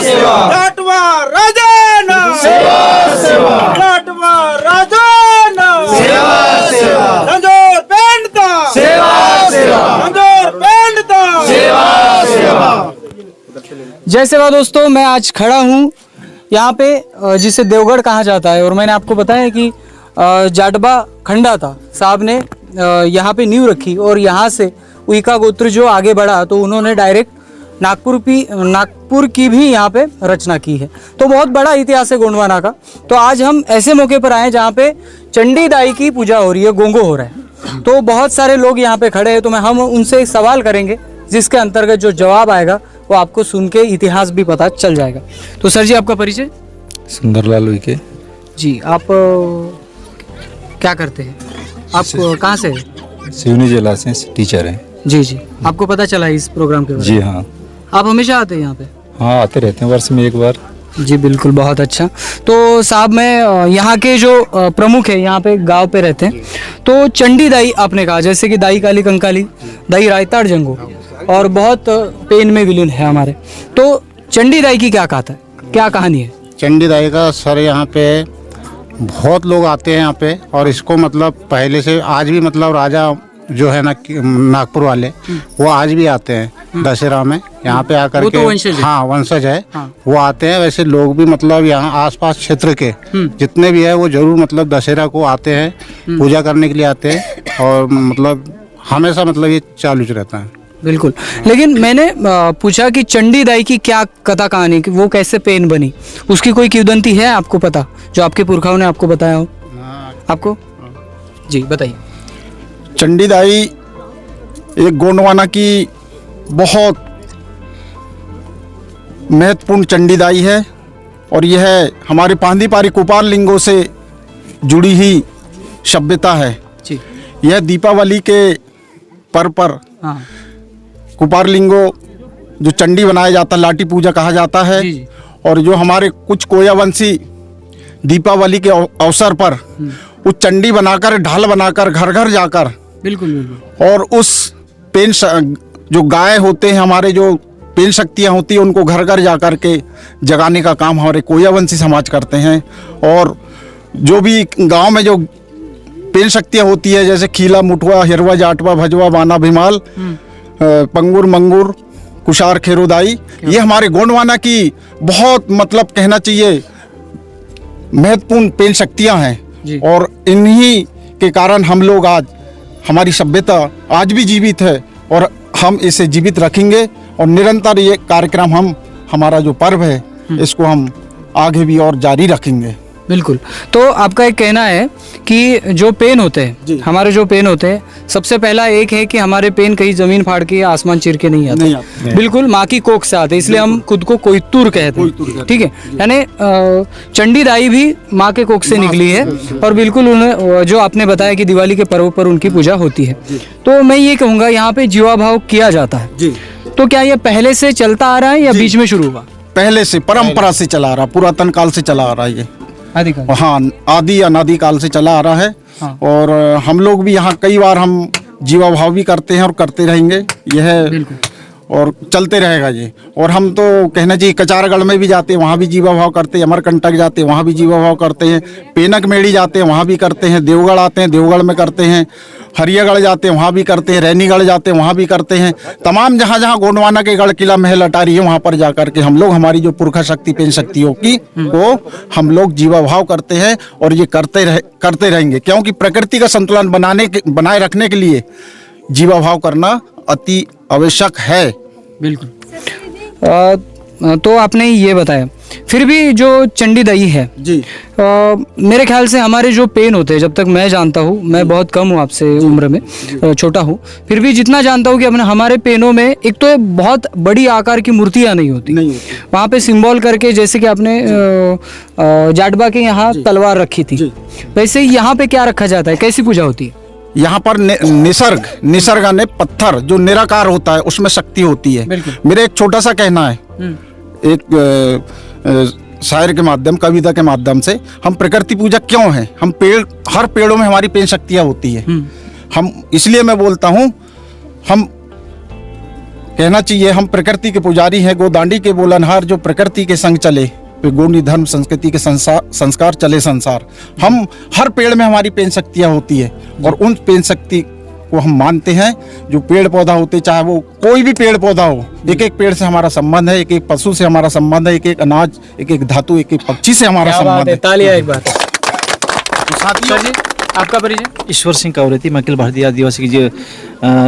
सेवा जाटवा राजाना सेवा सेवा जाटवा राजाना सेवा सेवा नंदोर पेंडता सेवा सेवा नंदोर पेंडता सेवा सेवा। जय सेवा दोस्तों, मैं आज खड़ा हूँ यहाँ पे जिसे देवगढ़ कहा जाता है और मैंने आपको बताया कि जाटवा खंडा था साहब ने यहाँ पे नींव रखी और यहाँ से उइका गोत्र जो आगे बढ़ा तो उन्होंने डायरेक्ट नागपुर की भी यहाँ पे रचना की है। तो बहुत बड़ा इतिहास है गोंडवाना का। तो आज हम ऐसे मौके पर आए जहाँ पे चंडी दाई की पूजा हो रही है, गोंगो हो रहा है। तो बहुत सारे लोग यहाँ पे खड़े हैं, तो हम उनसे एक सवाल करेंगे जिसके अंतर्गत जो जवाब आएगा वो आपको सुन के इतिहास भी पता चल जाएगा। तो सर जी, आपका परिचय? सुंदरलाल उइके जी। आप क्या करते हैं? आप कहाँ से हैं? सिवनी जिला से टीचर हैं। जी जी। आपको पता चला इस प्रोग्राम के बारे में? जी हाँ। आप हमेशा आते हैं यहाँ पे? हाँ, आते रहते हैं वर्ष में एक बार। जी बिल्कुल, बहुत अच्छा। तो साहब, मैं यहाँ के जो प्रमुख है यहाँ पे गांव पे रहते हैं, तो चंडी दाई आपने कहा, जैसे कि दाई काली कंकाली, दाई रायताड़ जंगो और बहुत पेन में विलीन है हमारे। तो चंडी दाई की क्या कहाता है, क्या कहानी है? चंडी दाई का सर यहाँ पे बहुत लोग आते हैं यहाँ पे, और इसको मतलब पहले से आज भी मतलब राजा जो है ना नागपुर वाले वो आज भी आते हैं दशहरा में यहाँ पे आकर वो के। तो वंशज है। हाँ, वंशज है। हाँ। वो आते हैं। वैसे लोग भी मतलब यहाँ आसपास क्षेत्र के जितने भी है वो जरूर मतलब दशहरा को आते हैं, पूजा करने के लिए आते हैं, और मतलब हमेशा मतलब ये चालू रहता है। बिल्कुल। लेकिन मैंने पूछा कि चंडी दाई की क्या कथा कहानी, कि वो कैसे पेन बनी, उसकी कोई किंवदंती है आपको पता, जो आपके पुरखाओं ने आपको बताया हो? आपको जी बताइए। चंडी दाई एक गोंडवाना की बहुत महत्वपूर्ण चंडी दाई है, और यह हमारे पांदीपारी कुपार लिंगों से जुड़ी ही सभ्यता है जी। यह दीपावली के पर्व पर हाँ कुपार लिंगो जो चंडी बनाया जाता है, लाठी पूजा कहा जाता है। जी जी। और जो हमारे कुछ कोयावंशी दीपावली के अवसर पर वो चंडी बनाकर, ढाल बनाकर घर घर जाकर, बिल्कुल बिल्कुल, और उस पेन जो गाय होते हैं हमारे, जो पेन शक्तियाँ होती हैं, उनको घर घर जा कर के जगाने का काम हमारे कोयावंशी समाज करते हैं। और जो भी गांव में जो पेन शक्तियाँ होती है, जैसे खीला, मुठवा, हिरवा, जाटवा, भजवा, बाना, भीमाल, पंगुर, मंगुर, कुशार, खेरोदाई, ये हमारे गोंडवाना की बहुत मतलब कहना चाहिए महत्वपूर्ण पेन शक्तियाँ हैं। और इन्हीं के कारण हम लोग आज, हमारी सभ्यता आज भी जीवित है, और हम इसे जीवित रखेंगे, और निरंतर ये कार्यक्रम हमारा जो पर्व है इसको हम आगे भी और जारी रखेंगे। बिल्कुल। तो आपका एक कहना है कि जो पेन होते हैं, हमारे जो पेन होते हैं, सबसे पहला एक है कि हमारे पेन कहीं जमीन फाड़ के या आसमान चीर के नहीं आते, बिल्कुल माँ की कोख से आते, इसलिए हम खुद को कोयतुर कहते हैं। ठीक है, यानी चंडी दाई भी माँ के कोख से निकली है, और बिल्कुल उन्हें जो आपने बताया कि दिवाली के पर्व पर उनकी पूजा होती है। तो मैं ये कहूँगा यहाँ पे जीवा भाव किया जाता है। तो क्या ये पहले से चलता आ रहा है या बीच में शुरू हुआ? पहले से परंपरा से चला आ रहा, पुरातन काल से चला आ रहा है ये। हाँ, आदि अनादि काल से चला आ रहा है। हाँ। और हम लोग भी यहाँ कई बार हम जीवा भाव भी करते हैं और करते रहेंगे, यह और चलते रहेगा ये। और हम तो कहना चाहिए कचारगढ़ में भी जाते हैं, वहाँ भी जीवा भाव करते हैं, अमरकंटक जाते हैं, वहाँ भी जीवा भाव करते हैं, पेनक मेड़ी जाते हैं, वहाँ भी करते हैं, देवगढ़ आते हैं, देवगढ़ में करते हैं, हरियागढ़ जाते हैं, वहाँ भी करते हैं, रैनीगढ़ जाते हैं, वहाँ भी करते हैं। तमाम जहाँ जहाँ गोंडवाना के गढ़ किला महल अटारी है, वहाँ पर जा करके हम लोग हमारी जो पुरखा शक्ति पेन शक्तियों की को हम लोग जीवा भाव करते हैं, और ये करते रहेंगे, क्योंकि प्रकृति का संतुलन बनाए रखने के लिए जीवा भाव करना अति आवश्यक है। बिल्कुल। तो आपने ये बताया, फिर भी जो चंडी दाई है जी, मेरे ख्याल से हमारे जो पेन होते हैं, जब तक मैं जानता हूँ, मैं बहुत कम हूँ आपसे उम्र में, छोटा हूँ, फिर भी जितना जानता हूँ कि हमारे पेनों में एक तो बहुत बड़ी आकार की मूर्तियाँ नहीं होती, वहाँ पे सिंबल करके, जैसे कि आपने जाटवा के यहाँ तलवार रखी थी, वैसे यहाँ पे क्या रखा जाता है, कैसी पूजा होती है? यहाँ पर निसर्ग ने पत्थर जो निराकार होता है उसमें शक्ति होती है। मेरा एक छोटा सा कहना है, एक शायर के माध्यम, कविता के माध्यम से, हम प्रकृति पूजा क्यों है? हम हर पेड़ों में हमारी पेन शक्तियाँ होती है। हम इसलिए मैं बोलता हूँ, हम कहना चाहिए हम प्रकृति के पुजारी हैं, गोदांडी के बोलनहार, जो प्रकृति के संग चले, गोंडी धर्म संस्कृति के संस्कार चले संसार। हम हर पेड़ में हमारी पेन शक्तियाँ होती है और उन पेन शक्ति को हम मानते हैं। जो पेड़ पौधा होते, चाहे वो कोई भी पेड़ पौधा हो, एक एक पेड़ से हमारा संबंध है, एक एक पशु से हमारा संबंध है, एक एक अनाज, एक एक धातु, एक एक पक्षी से हमारा संबंध है। तालियां एक बार। साथियों, सर जी, आपका परिचय? ईश्वर सिंह कावरेती, मैं अखिल भारतीय आदिवासी के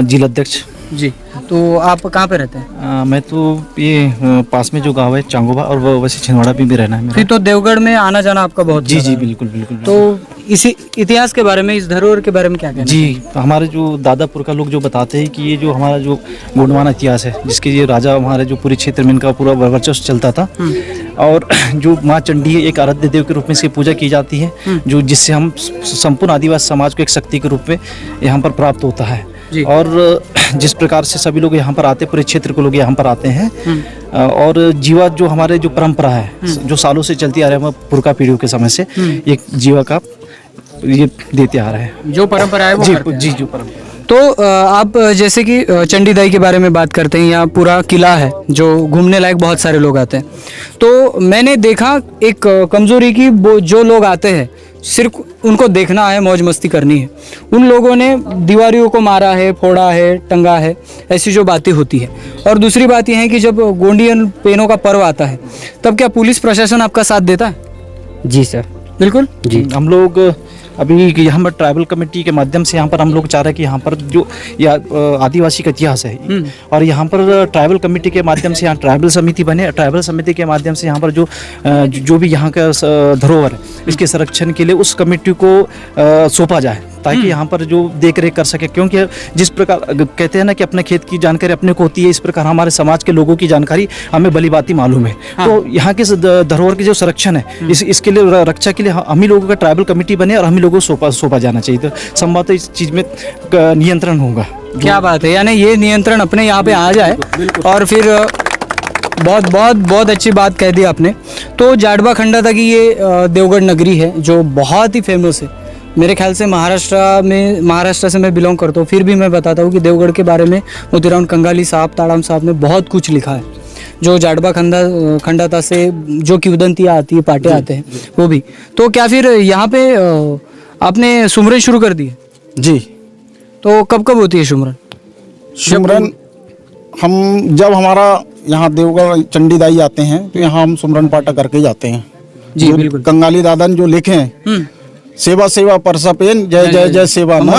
जिला अध्यक्ष। जी, तो आप कहाँ पे रहते हैं? मैं तो ये पास में जो गांव है चांगोबा, और वो वैसे छिंदवाड़ा भी रहना है मेरा। फिर तो देवगढ़ में आना जाना आपका बहुत जी ज़्यादा जी है। बिल्कुल बिल्कुल। तो इसी इतिहास के बारे में, इस धरोहर के बारे में क्या कहना है? जी, तो हमारे जो दादा पुरखा लोग जो बताते हैं कि ये जो हमारा जो गोंडवाना इतिहास है, जिसके ये राजा हमारे जो पूरे क्षेत्र में इनका पूरा वर्चस्व चलता था, और जो माँ चंडी है, एक आराध्य देव के रूप में इसकी पूजा की जाती है, जो जिससे हम संपूर्ण आदिवासी समाज को एक शक्ति के रूप में यहाँ पर प्राप्त होता है। जी। और जिस प्रकार से सभी लोग यहाँ पर आते, पूरे क्षेत्र के लोग यहाँ पर आते हैं, और जीवा जो हमारे जो परंपरा है, जो सालों से चलती आ रही है, पुरखा पीढ़ियों के समय से एक जीवा का ये देते आ रहे हैं। जो परंपरा है वो जी करते हैं। जी, जो परंपरा। तो आप जैसे कि चंडीदाई के बारे में बात करते हैं, यहाँ पूरा किला है जो घूमने लायक बहुत सारे लोग आते हैं। तो मैंने देखा एक कमजोरी की, वो जो लोग आते हैं सिर्फ उनको देखना है, मौज मस्ती करनी है, उन लोगों ने दीवारियों को मारा है, फोड़ा है, टंगा है, ऐसी जो बातें होती है। और दूसरी बात यह है कि जब गोंडियन पेनों का पर्व आता है, तब क्या पुलिस प्रशासन आपका साथ देता है? जी सर, बिल्कुल जी, हम लोग अभी यहाँ पर ट्राइबल कमेटी के माध्यम से यहाँ पर हम लोग चाह रहे हैं कि यहाँ पर जो आदिवासी का इतिहास है, और यहाँ पर ट्राइबल कमेटी के माध्यम से यहाँ ट्राइबल समिति बने, ट्राइबल समिति के माध्यम से यहाँ पर जो भी यहाँ का धरोहर है, इसके संरक्षण के लिए उस कमेटी को सौंपा जाए, ताकि यहाँ पर जो देख रेख कर सके। क्योंकि जिस प्रकार कहते हैं ना कि अपने खेत की जानकारी अपने को होती है, इस प्रकार हमारे समाज के लोगों की जानकारी हमें भली भांति मालूम है। तो यहाँ के धरोहर के जो संरक्षण है, इसके लिए रक्षा के लिए हम ही लोगों का ट्राइबल कमेटी बने, और हम ही लोगों को सौंपा जाना चाहिए। तो संभवतः इस चीज़ में नियंत्रण होगा। क्या बात है, यानी ये नियंत्रण अपने यहाँ पे आ जाए, और फिर बहुत बहुत बहुत अच्छी बात कह दी आपने। तो जाडवा खंडाता की ये देवगढ़ नगरी है जो बहुत ही फेमस है। मेरे ख्याल से महाराष्ट्र से मैं बिलोंग करता हूँ, फिर भी मैं बताता हूँ कि देवगढ़ के बारे में मोतीराम कंगाली साहब, ताड़ाम साहब ने बहुत कुछ लिखा है। जो जाडवा खंडाता से जो किंवदंतियाँ आती है, पाटे आते हैं, वो भी। तो क्या फिर यहाँ पे आपने सुमरन शुरू कर दी है? जी। तो कब कब होती है सुमरन? सुमरन हम जब हमारा यहाँ देवगढ़ चंडीदाई आते हैं, तो यहाँ हम सुमरन पाठा करके जाते हैं। जी बिल्कुल। कंगाली दादा ने जो लिखे हैं, सेवा सेवा परसपेन, जय जय जय सेवा ना,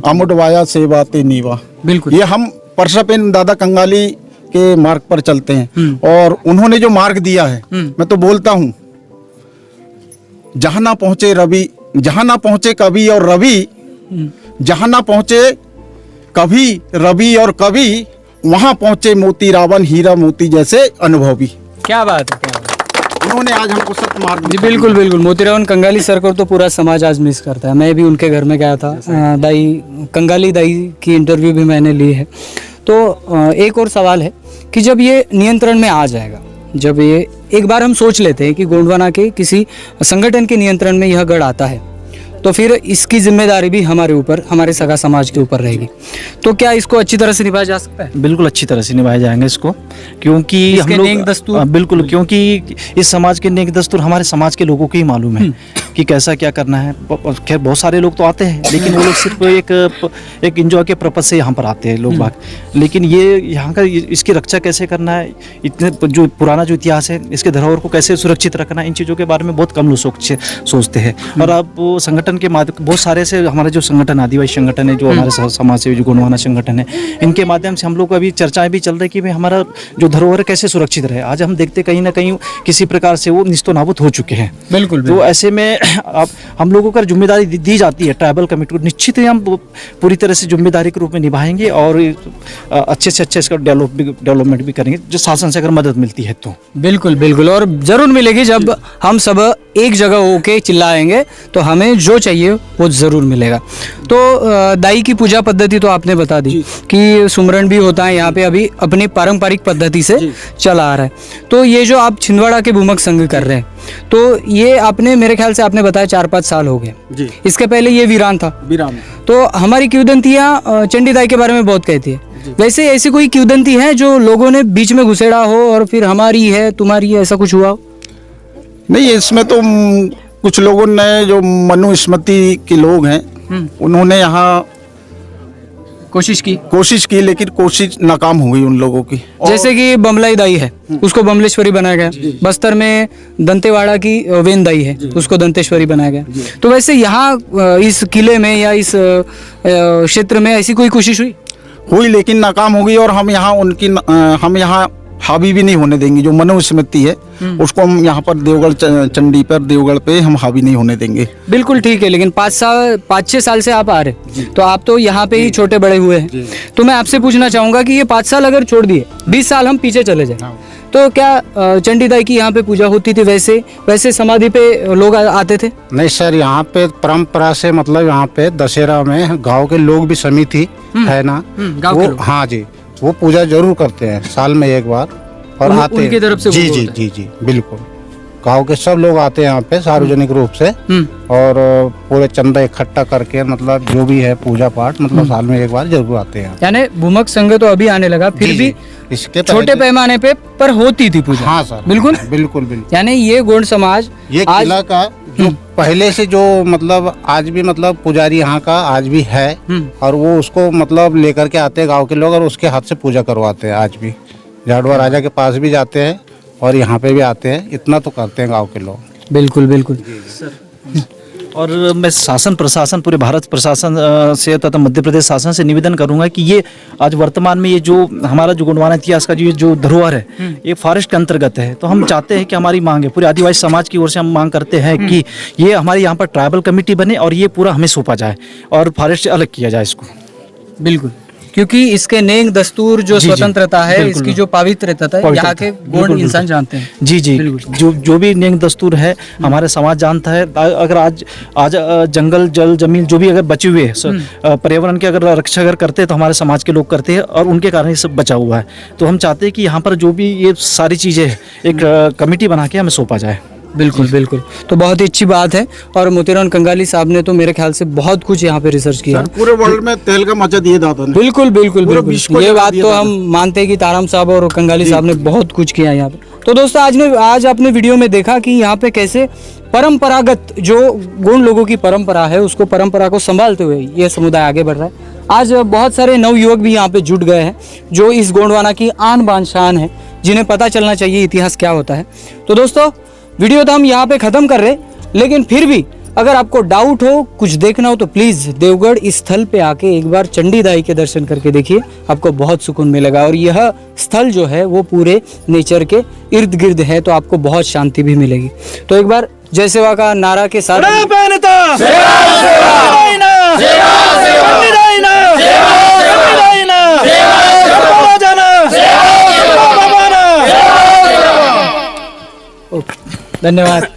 अमुट वाया सेवा ते नीवा। बिल्कुल, ये हम परसपेन दादा कंगाली के मार्ग पर चलते हैं, और उन्होंने जो मार्ग दिया है, मैं तो बोलता हूँ, जहाँ ना पहुँचे रवि, जहाँ ना पहुँचे कवि और रवि, जहाँ ना पहुँचे कभी रवि और कवि, वहाँ पहुँचे मोती रावण हीरा मोती जैसे अनुभवी। क्या बात है, क्या बात है। उन्होंने आज हमको सत्य मार्ग जी बिल्कुल बिल्कुल। मोतीराम कंगाली सर को तो पूरा समाज आज मिस करता है। मैं भी उनके घर में गया था, दाई कंगाली दाई की इंटरव्यू भी मैंने ली है। तो एक और सवाल है कि जब ये नियंत्रण में आ जाएगा, जब ये एक बार हम सोच लेते हैं कि गोंडवाना के किसी संगठन के नियंत्रण में यह गढ़ आता है, तो फिर इसकी जिम्मेदारी भी हमारे ऊपर, हमारे सगा समाज के ऊपर रहेगी। तो क्या इसको अच्छी तरह से निभाया जा सकता है? बिल्कुल अच्छी तरह से निभाए जाएंगे इसको, क्योंकि हम लोग नेक दस्तूर, बिल्कुल, क्योंकि इस समाज के नेक दस्तूर हमारे समाज के लोगों को ही मालूम है कि कैसा क्या करना है। खैर बहुत सारे लोग तो आते हैं, लेकिन वो लोग सिर्फ एक एंजॉय के पर्पज से यहाँ पर आते हैं लोग बाग। लेकिन ये यहाँ का इसकी रक्षा कैसे करना है, इतने जो पुराना जो इतिहास है, इसके धरोहर को कैसे सुरक्षित रखना है, इन चीज़ों के बारे में बहुत कम लोग सोचते हैं। और अब वो संगठन के माध्यम, बहुत सारे से हमारे जो संगठन, आदिवासी संगठन है, जो हमारे समाज से जो गोंडवाना संगठन है, इनके माध्यम से हम लोग को अभी चर्चाएं भी चल रही कि भाई हमारा जो धरोहर कैसे सुरक्षित रहे। आज हम देखते कहीं ना कहीं किसी प्रकार से वो निस्तो नाबूद हो चुके हैं। बिल्कुल। तो ऐसे में अब हम लोगों को जिम्मेदारी दी जाती है ट्राइबल कमेटी को, निश्चित ही हम पूरी तरह से जिम्मेदारी के रूप में निभाएंगे, और अच्छे से अच्छे इसका डेवलपमेंट भी करेंगे, जो शासन से अगर मदद मिलती है तो। बिल्कुल बिल्कुल, और जरूर मिलेगी। जब हम सब एक जगह होके चिल्लाएंगे तो हमें जो चाहिए वो ज़रूर मिलेगा। तो दाई की पूजा पद्धति तो आपने बता दी कि सुमरन भी होता है यहाँ पे, अभी अपनी पारंपरिक पद्धति से चला आ रहा है। तो ये जो आप छिंदवाड़ा के भूमक संघ कर रहे हैं, तो ये आपने, मेरे ख्याल से आपने बताया 4-5 साल हो गए जी। इसके पहले ये वीरान था। वीरान। तो हमारी किंवदंतियाँ चंडीदाई के बारे में बहुत कहती है वैसे ऐसी कोई किंवदंती है जो लोगों ने बीच में घुसेड़ा हो और फिर हमारी है तुम्हारी है ऐसा कुछ हुआ हो? नहीं, इसमें तो कुछ लोगों ने जो मनुस्मृति के लोग हैं उन्होंने यहाँ कोशिश की लेकिन कोशिश नाकाम हो गई उन लोगों की। जैसे कि बमलाई दाई है उसको बमलेश्वरी बनाया गया, बस्तर में दंतेवाड़ा की वेन दाई है उसको दंतेश्वरी बनाया गया। तो वैसे यहाँ इस किले में या इस क्षेत्र में ऐसी कोई कोशिश हुई लेकिन नाकाम हो गई और हम यहाँ हावी भी नहीं होने देंगे। जो मनुस्मृति है उसको हम यहाँ पर देवगढ़ पे हम हावी नहीं होने देंगे। बिल्कुल ठीक है, लेकिन 5-6 साल से आप आ रहे तो आप तो यहाँ पे ही छोटे बड़े हुए हैं। तो मैं आपसे पूछना चाहूंगा कि ये 5 साल अगर छोड़ दिए, 20 साल हम पीछे चले जाए तो क्या चंडी दाई की यहाँ पे पूजा होती थी? वैसे समाधि पे लोग आते थे? नहीं सर, यहाँ पे परंपरा से मतलब यहाँ पे दशहरा में गांव के लोग भी समिति है ना, गाँव के लोग। हाँ जी, वो पूजा जरूर करते हैं साल में एक बार और आते हैं। उनकी तरफ से जी वो जी होता है। जी बिल्कुल। गांव के सब लोग आते हैं यहाँ पे सार्वजनिक रूप से और पूरे चंदा इकट्ठा करके मतलब जो भी है पूजा पाठ मतलब साल में एक बार जरूर आते हैं। यानी भूमक संघ तो अभी आने लगा, फिर जी, भी जी। इसके छोटे पैमाने पे पर होती थी पूजा। हाँ सर, बिल्कुल बिल्कुल बिल्कुल। यानी ये गोंड समाज ये आज किला का जो पहले से जो मतलब आज भी मतलब पुजारी यहाँ का आज भी है और वो उसको मतलब लेकर के आते हैं गांव के लोग और उसके हाथ से पूजा करवाते हैं। आज भी जाडवा राजा के पास भी जाते हैं और यहाँ पे भी आते हैं, इतना तो करते हैं गांव के लोग। बिल्कुल बिल्कुल। और मैं शासन प्रशासन पूरे भारत प्रशासन से तथा मध्य प्रदेश शासन से निवेदन करूंगा कि ये आज वर्तमान में ये जो हमारा जो गोंडवाना इतिहास का जो धरोहर है ये फॉरेस्ट के अंतर्गत है। तो हम चाहते हैं कि हमारी मांग है पूरे आदिवासी समाज की ओर से, हम मांग करते हैं कि ये हमारे यहाँ पर ट्राइबल कमेटी बने और ये पूरा हमें सौंपा जाए और फॉरेस्ट से अलग किया जाए इसको। बिल्कुल, क्योंकि इसके नेंग दस्तूर जो स्वतंत्रता है, इसकी जो पवित्रता है, यहाँ के गोंड इंसान जानते हैं। जी जो भी नेंग दस्तूर है हमारे समाज जानता है। अगर आज जंगल जल जमीन जो भी अगर बचे हुए हैं पर्यावरण के अगर रक्षा अगर करते हैं तो हमारे समाज के लोग करते हैं और उनके कारण ये सब बचा हुआ है। तो हम चाहते हैं कि यहाँ पर जो भी ये सारी चीज़ें एक कमेटी बना के हमें सौंपा जाए। बिल्कुल बिल्कुल, तो बहुत ही अच्छी बात है। और मोतीराम कंगाली साहब ने तो मेरे ख्याल से बहुत कुछ यहाँ पे रिसर्च किया। पूरे वर्ल्ड में तेल का मचा दिए दादा ने। बिल्कुल बिल्कुल बिल्कुल, ये बात तो हम मानते हैं कि ताराम साहब और कंगाली साहब ने बहुत कुछ किया यहाँ पे। तो दोस्तों आज आपने वीडियो में देखा कि यहाँ पे कैसे परंपरागत जो गोंड लोगों की परंपरा है उसको परंपरा को संभालते हुए ये समुदाय आगे बढ़ रहा है। आज बहुत सारे नवयुवक भी यहाँ पे जुट गए हैं जो इस गोंडवाना की आन बान शान है, जिन्हें पता चलना चाहिए इतिहास क्या होता है। तो दोस्तों वीडियो तो हम यहाँ पे ख़त्म कर रहे, लेकिन फिर भी अगर आपको डाउट हो, कुछ देखना हो तो प्लीज़ देवगढ़ इस स्थल पे आके एक बार चंडी दाई के दर्शन करके देखिए, आपको बहुत सुकून मिलेगा। और यह स्थल जो है वो पूरे नेचर के इर्द गिर्द है, तो आपको बहुत शांति भी मिलेगी। तो एक बार जय सेवा का नारा के साथ धन्यवाद।